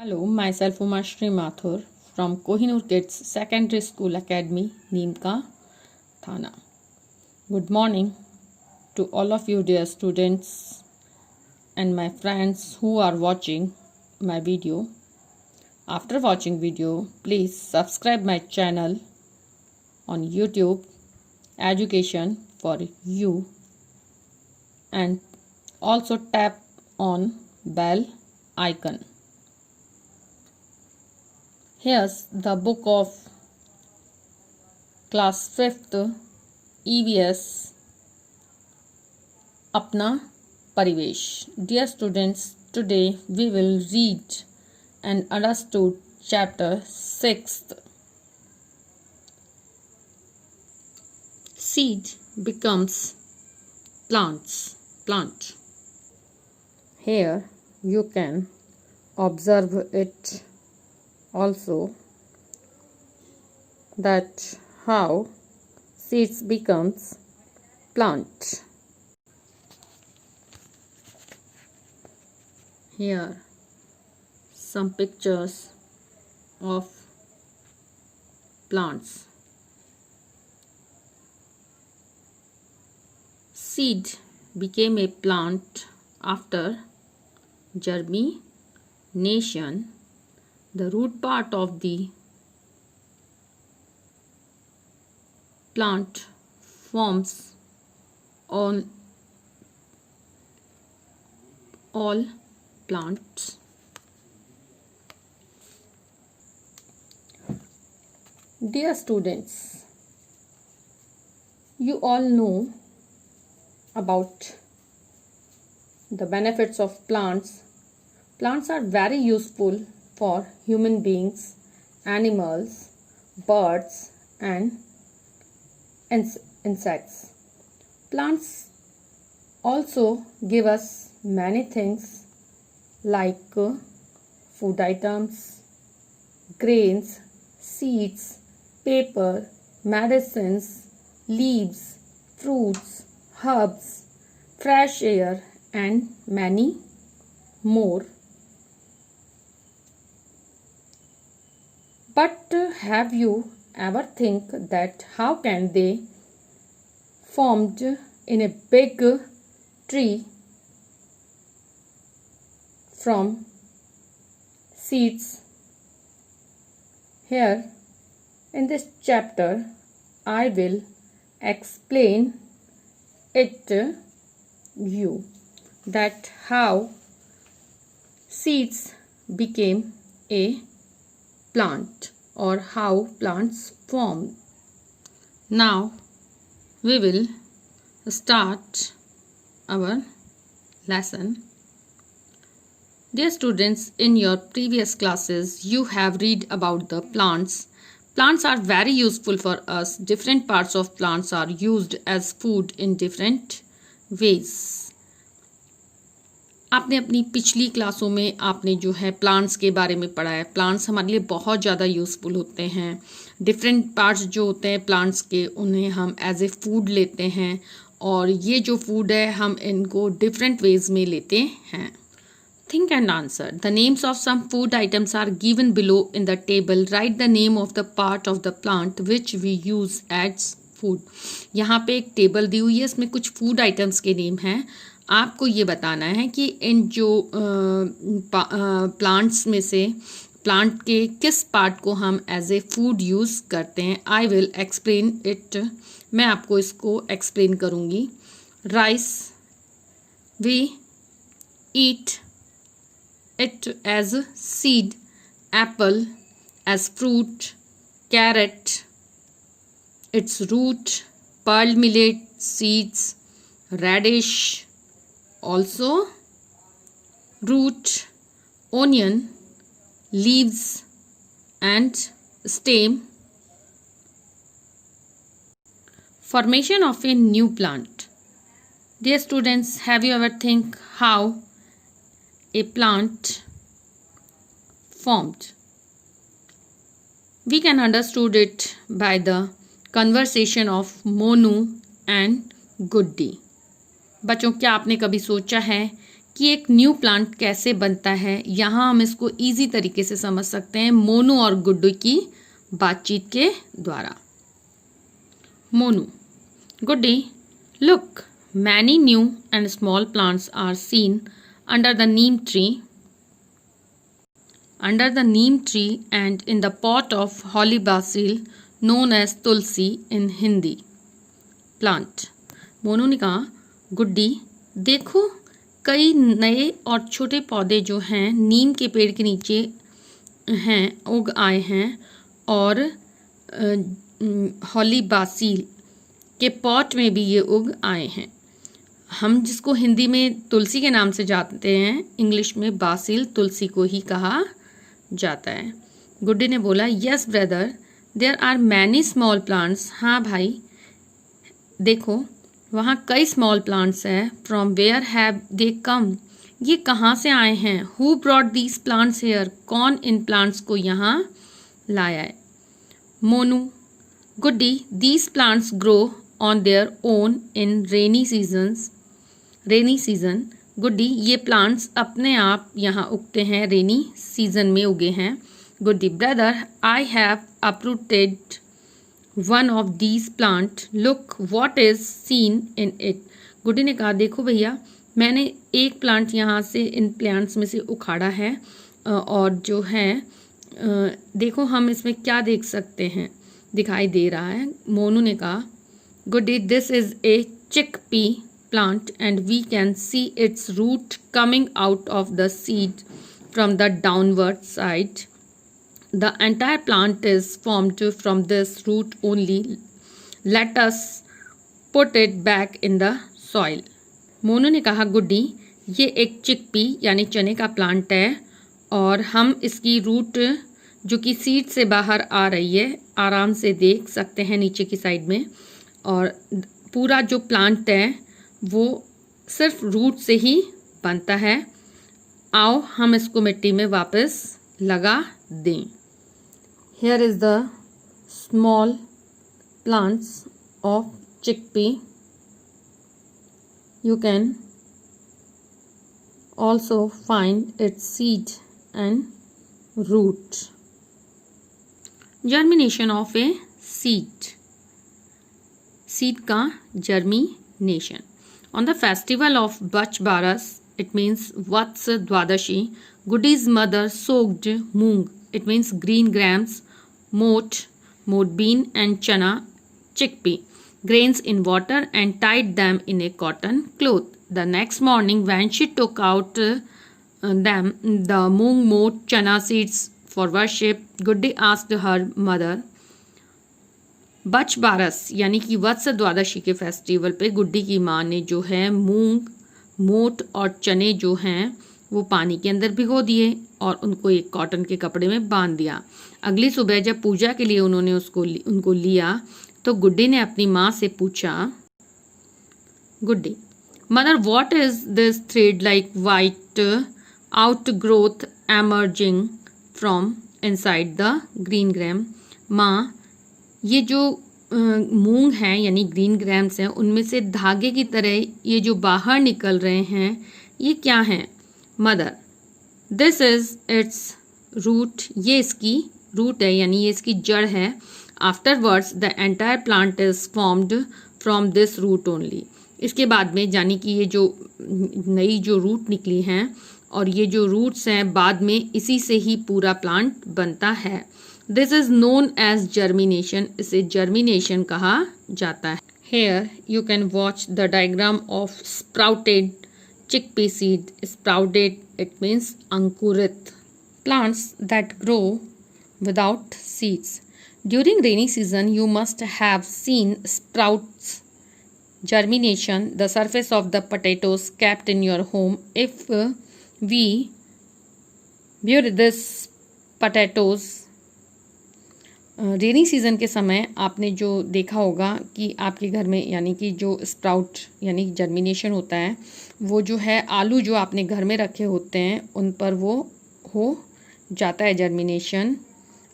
Hello, myself Umashri Mathur from Kohinoor Kids Secondary School Academy, Neemka, Thana. Good morning to all of you dear students and my friends who are watching my video. After watching video, please subscribe my channel on YouTube, Education for You, and also tap on bell icon. Here's the book of class 5th EVS Apna Parivesh. Dear students, today we will read and understood chapter 6th. Seed becomes plant. Here you can observe it also that how seeds becomes plant. Here some pictures of plants. Seed became a plant after germination. The root part of the plant forms on all plants. Dear students, you all know about the benefits of plants. Plants are very useful for human beings, animals, birds and insects. Plants also give us many things like food items, grains, seeds, paper, medicines, leaves, fruits, herbs, fresh air and many more. But have you ever think that how can they formed in a big tree from seeds? Here in this chapter I will explain it you that how seeds became a plant or how plants form. Now we will start our lesson. Dear students, in your previous classes you have read about the plants. Plants are very useful for us. Different parts of plants are used as food in different ways. आपने अपनी पिछली क्लासों में आपने जो है plants के बारे में पढ़ा है. प्लांट्स हमारे लिए बहुत ज़्यादा यूज़फुल होते हैं. डिफरेंट पार्ट्स जो होते हैं प्लांट्स के उन्हें हम एज ए फूड लेते हैं और ये जो फूड है हम इनको डिफरेंट वेज में लेते हैं. Think and answer. The names of some food items are given below in the table. Write the name of the part of the plant which we use as food. यहाँ पे एक table दी हुई है, इसमें कुछ फूड आइटम्स के name हैं. आपको ये बताना है कि इन जो प्लांट्स में से प्लांट के किस पार्ट को हम एज ए फूड यूज़ करते हैं. I will explain it. मैं आपको इसको एक्सप्लेन करूँगी. Rice we eat it as seed, apple as fruit, carrot its root, pearl millet seeds, radish also root, onion leaves and stem. Formation of a new plant. Dear students, have you ever think how a plant formed? We can understood it by the conversation of Monu and Goody. बच्चों, क्या आपने कभी सोचा है कि एक new plant कैसे बनता है। यहाँ हम इसको इजी तरीके से समझ सकते हैं मोनू और गुड्डी की बातचीत के द्वारा। Monu, Guddi, look, many new and small plants are seen under the neem tree and in the pot of holly basil known as tulsi in Hindi. Plant. Monu ने कहा, गुड्डी देखो कई नए और छोटे पौधे जो हैं नीम के पेड़ के नीचे हैं उग आए हैं और हॉली बासिल के पॉट में भी ये उग आए हैं। हम जिसको हिंदी में तुलसी के नाम से जानते हैं, इंग्लिश में बासिल तुलसी को ही कहा जाता है। गुड्डी ने बोला, yes brother, there are many small plants. हाँ भाई, देखो वहाँ कई स्मॉल प्लांट्स हैं। From where have they come, ये कहाँ से आए हैं। Who brought these plants here, कौन इन प्लांट्स को यहाँ लाया है। Monu, Guddi, these plants grow on their own in rainy season. Guddi, ये प्लांट्स अपने आप यहाँ उगते हैं, रेनी सीजन में उगे हैं। Guddi, brother, I have uprooted one of these plant, look what is seen in it. गुड्डी ने कहा, देखो भैया, मैंने एक प्लांट यहाँ से इन प्लांट्स में से उखाड़ा है और जो है देखो हम इसमें क्या देख सकते हैं, दिखाई दे रहा है। मोनू ने कहा, Guddi, this is a chickpea plant and we can see its root coming out of the seed from the downward side. The entire plant is formed from this root only. Let us put it back in the soil. Monu ने कहा, गुड्डी, ये एक chickpea यानी चने का plant है और हम इसकी रूट जो कि सीड से बाहर आ रही है आराम से देख सकते हैं नीचे की साइड में, और पूरा जो प्लांट है वो सिर्फ रूट से ही बनता है। आओ हम इसको मिट्टी में वापस लगा दें। Here is the small plants of chickpea. You can also find its seed and root. Germination of a seed. Seed का germination. On the festival of Bach Baras, it means Vats Dwadashi, Goodi's mother soaked moong, it means green grams, moat bean and chana, chickpea, grains in water and tied them in a cotton cloth. The next morning when she took out them, the moong, moat, chana seeds for worship, Goody asked her mother, बच बारस यानी कि वत्स द्वादशी के festival पे गुड्डी की माँ ने जो है मूंग, मोट और चने जो हैं वो पानी के अंदर भिगो दिए और उनको एक कॉटन के कपड़े में बांध दिया। अगली सुबह जब पूजा के लिए उन्होंने उनको लिया तो गुड्डी ने अपनी माँ से पूछा, Guddi, mother, what is this thread like white out growth emerging from inside the green gram. माँ, ये जो मूंग हैं यानी ग्रीन ग्राम्स हैं उनमें से धागे की तरह ये जो बाहर निकल रहे हैं ये क्या हैं। Mother, this is it's root, ये इसकी रूट है यानी ये इसकी जड़ है। Afterwards the entire plant is formed from this root only. इसके बाद में यानी कि ये जो नई जो रूट निकली हैं और ये जो रूट्स हैं बाद में इसी से ही पूरा प्लांट बनता है। This is known as germination, इसे जर्मिनेशन कहा जाता है। Here you can watch the diagram of sprouted chickpea seed. Sprouted it means अंकुरित। Plants that grow without seeds. During rainy season you must have seen sprouts germination, the surface of the potatoes kept in your home. If we bury this potatoes, rainy season के समय आपने जो देखा होगा कि आपके घर में यानी कि जो स्प्राउट यानी जर्मिनेशन होता है वो जो है आलू जो आपने घर में रखे होते हैं उन पर वो हो जाता है जर्मिनेशन।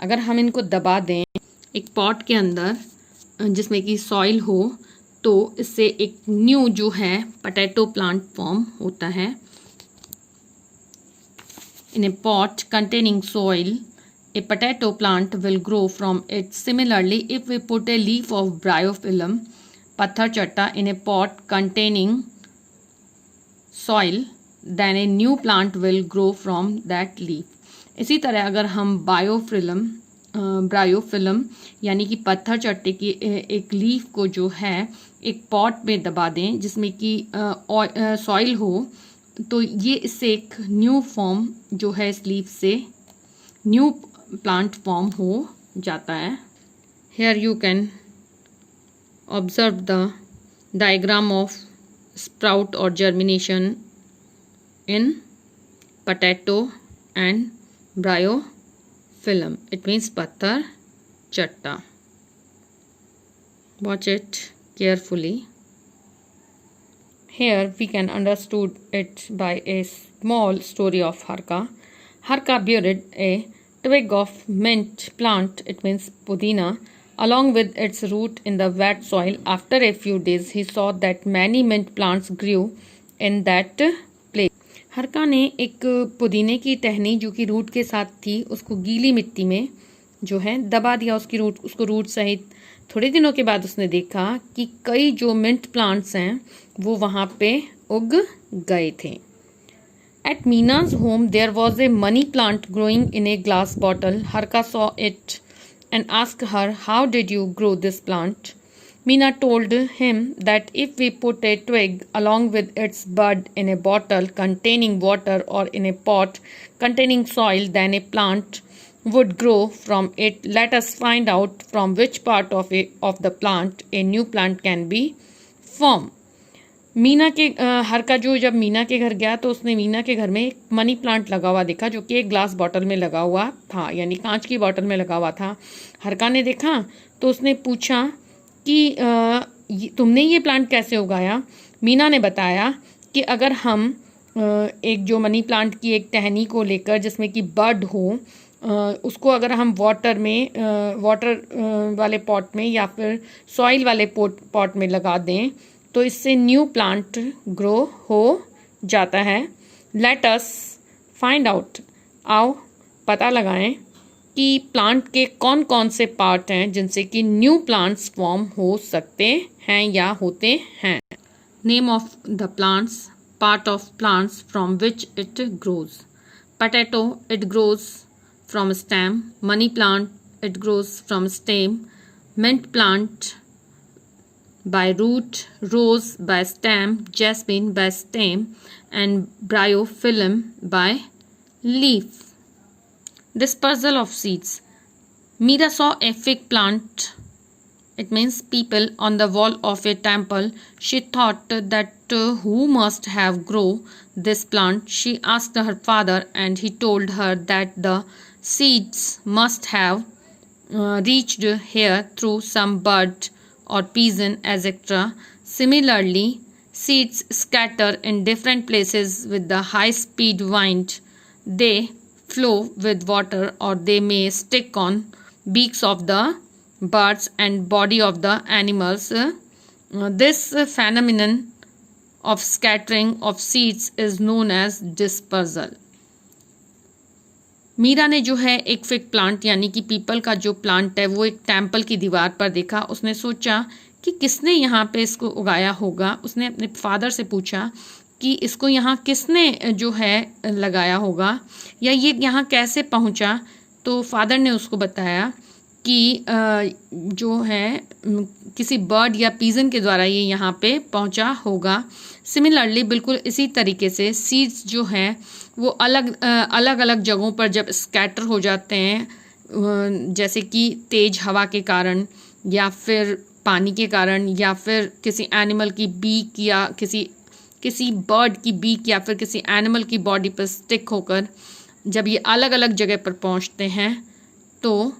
अगर हम इनको दबा दें एक पॉट के अंदर जिसमें कि सॉइल हो तो इससे एक न्यू जो है पोटैटो प्लांट फॉर्म होता है। in a pot containing soil, a potato plant will grow from it. Similarly, if we put a leaf of bryophyllum patthar chatta in a pot containing soil, then a new plant will grow from that leaf. इसी तरह अगर हम bryophyllum यानी कि पत्थर चट्टे की एक leaf को जो है एक पॉट में दबा दें जिसमें कि सॉइल हो, तो ये इससे एक न्यू फॉर्म जो है इस लीफ से न्यू प्लांट फॉर्म हो जाता है. Here you can observe the diagram of sprout और germination in potato and bryophyllum. It means patthar chatta. Watch it carefully. Here we can understood it by a small story of Harka. Harka buried a twig of mint plant, it means pudina, along with its root in the wet soil. After a few days he saw that many mint plants grew in that place. हरका ने एक पुदीने की टहनी जो कि root के साथ थी उसको गीली मिट्टी में जो है दबा दिया, उसको रूट सहित. थोड़े दिनों के बाद उसने देखा कि कई जो मिंट प्लांट्स हैं वो वहाँ पे उग गए थे. At Meena's home there was a money plant growing in a glass bottle. हरका saw it and asked her, how did you grow this plant? Meena told him that if we put a twig along with its bud in a bottle containing water or in a pot containing soil, then a plant would grow from it. Let us find out from which part of the plant a new plant can be formed. Meena के हरका जो जब मीना के घर गया तो उसने मीना के घर में एक मनी प्लांट लगा हुआ देखा जो कि एक ग्लास बॉटल में लगा हुआ था, यानी कांच की बॉटल में लगा हुआ था. हरका ने देखा तो उसने पूछा कि तुमने ये प्लांट कैसे उगाया? मीना ने बताया कि अगर हम एक जो मनी प्लांट की एक टहनी को लेकर जिसमें कि बड हो उसको अगर हम वाटर वाले पॉट में या फिर सॉइल वाले पॉट में लगा दें तो इससे न्यू प्लांट ग्रो हो जाता है. लेट अस फाइंड आउट, आओ पता लगाएं कि प्लांट के कौन कौन से पार्ट हैं जिनसे कि न्यू प्लांट्स फॉर्म हो सकते हैं या होते हैं. Name of the plants, part of plants from which it grows. Potato, it grows from stem. Money plant, it grows from stem. Mint plant by root. Rose by stem. Jasmine by stem and bryophyllum by leaf. Dispersal of seeds. Meera saw a fig plant, it means people, on the wall of a temple. She thought that who must have grown this plant. She asked her father and he told her that the seeds must have reached here through some bird or pigeon, etc. Similarly, seeds scatter in different places with the high speed wind. They flow with water or they may stick on beaks of the birds and body of the animals. This phenomenon of scattering of seeds is known as dispersal. Meera ने जो है एक fig plant यानी कि people का जो plant है वो एक टेम्पल की दीवार पर देखा. उसने सोचा कि किसने यहाँ पे इसको उगाया होगा. उसने अपने फादर से पूछा कि इसको यहाँ किसने जो है लगाया होगा या ये यहाँ कैसे पहुँचा. तो फादर ने उसको बताया कि जो है किसी बर्ड या पीजन के द्वारा ये यहाँ पे पहुँचा होगा. सिमिलरली, बिल्कुल इसी तरीके से सीड्स जो हैं वो अलग अलग जगहों पर जब स्कैटर हो जाते हैं जैसे कि तेज़ हवा के कारण या फिर पानी के कारण या फिर किसी एनिमल की बीक या किसी बर्ड की बीक या फिर किसी एनिमल की बॉडी पर स्टिक होकर जब ये अलग अलग जगह पर पहुंचते हैं तो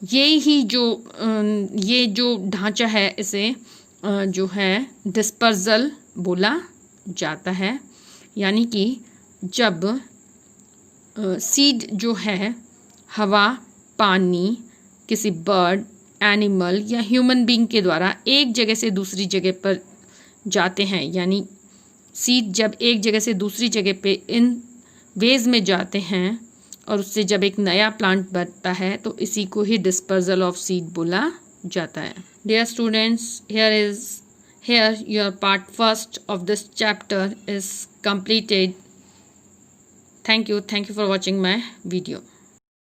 ये जो ढांचा है इसे जो है डिस्पर्सल बोला जाता है. यानी कि जब सीड जो है हवा, पानी, किसी बर्ड, एनिमल या ह्यूमन बीइंग के द्वारा एक जगह से दूसरी जगह पर जाते हैं, यानी सीड जब एक जगह से दूसरी जगह पे इन वेज में जाते हैं और उससे जब एक नया प्लांट बनता है तो इसी को ही डिस्पर्सल ऑफ सीड बोला जाता है। Dear students, here your part first of this chapter is completed. Thank you for watching my video.